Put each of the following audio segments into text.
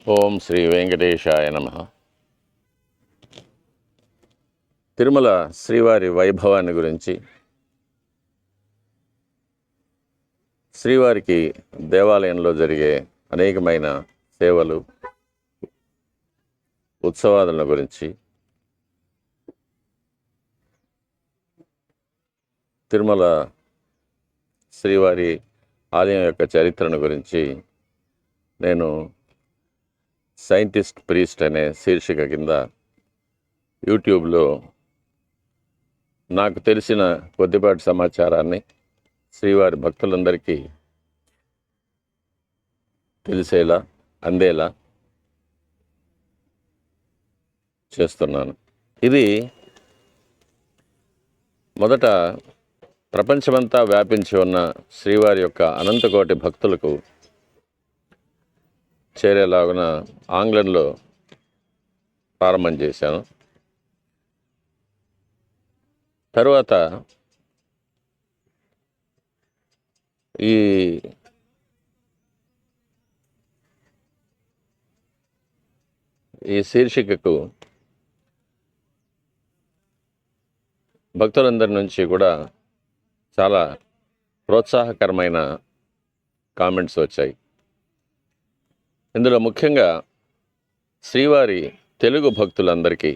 ఓం శ్రీ వెంకటేశాయ నమః. తిరుమల శ్రీవారి వైభవాన్ని గురించి, శ్రీవారికి దేవాలయంలో జరిగే అనేకమైన సేవలు, ఉత్సవాలను గురించి, తిరుమల శ్రీవారి ఆలయం యొక్క చరిత్రను గురించి నేను సైంటిస్ట్ ప్రీస్ట్ అనే శీర్షిక కింద యూట్యూబ్లో నాకు తెలిసిన కొద్దిపాటి సమాచారాన్ని శ్రీవారి భక్తులందరికీ తెలిసేలా, అందేలా చేస్తున్నాను. ఇది మొదట ప్రపంచమంతా వ్యాపించి ఉన్న శ్రీవారి యొక్క అనంతకోటి భక్తులకు చేరేలాగున ఆంగ్లంలో ప్రారంభం చేశాను. తరువాత ఈ శీర్షికకు భక్తులందరి నుంచి కూడా చాలా ప్రోత్సాహకరమైన కామెంట్స్ వచ్చాయి. ఇందులో ముఖ్యంగా శ్రీవారి తెలుగు భక్తులందరికీ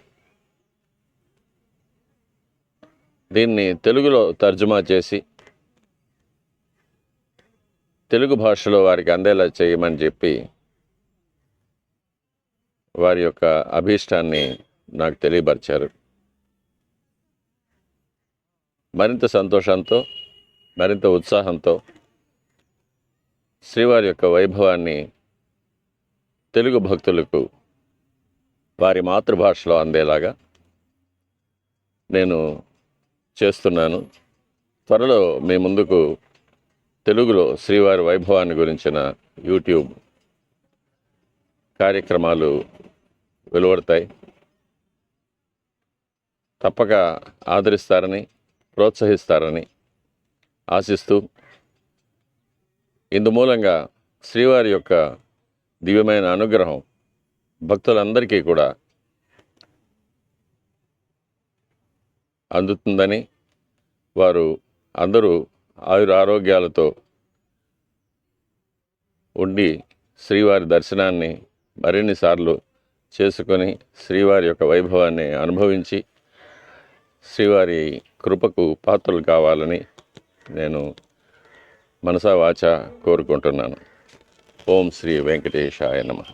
దీన్ని తెలుగులో తర్జుమా చేసి తెలుగు భాషలో వారికి అందేలా చేయమని చెప్పి వారి యొక్క అభీష్టాన్ని నాకు తెలియపరిచారు. మరింత సంతోషంతో, మరింత ఉత్సాహంతో శ్రీవారి యొక్క వైభవాన్ని తెలుగు భక్తులకు వారి మాతృభాషలో అందేలాగా నేను చేస్తున్నాను. త్వరలో మీ ముందుకు తెలుగులో శ్రీవారి వైభవాన్ని గురించిన యూట్యూబ్ కార్యక్రమాలు వెలువడతాయి. తప్పక ఆదరిస్తారని, ప్రోత్సహిస్తారని ఆశిస్తూ, ఇందుమూలంగా శ్రీవారి యొక్క దివ్యమైన అనుగ్రహం భక్తులందరికీ కూడా అందుతుందని, వారు అందరూ ఆయురారోగ్యాలతో ఉండి శ్రీవారి దర్శనాన్ని మరిన్నిసార్లు చేసుకొని శ్రీవారి యొక్క వైభవాన్ని అనుభవించి శ్రీవారి కృపకు పాత్రలు కావాలని నేను మనసా వాచా కోరుకుంటున్నాను. ఓం శ్రీ వెంకటేశాయ నమః.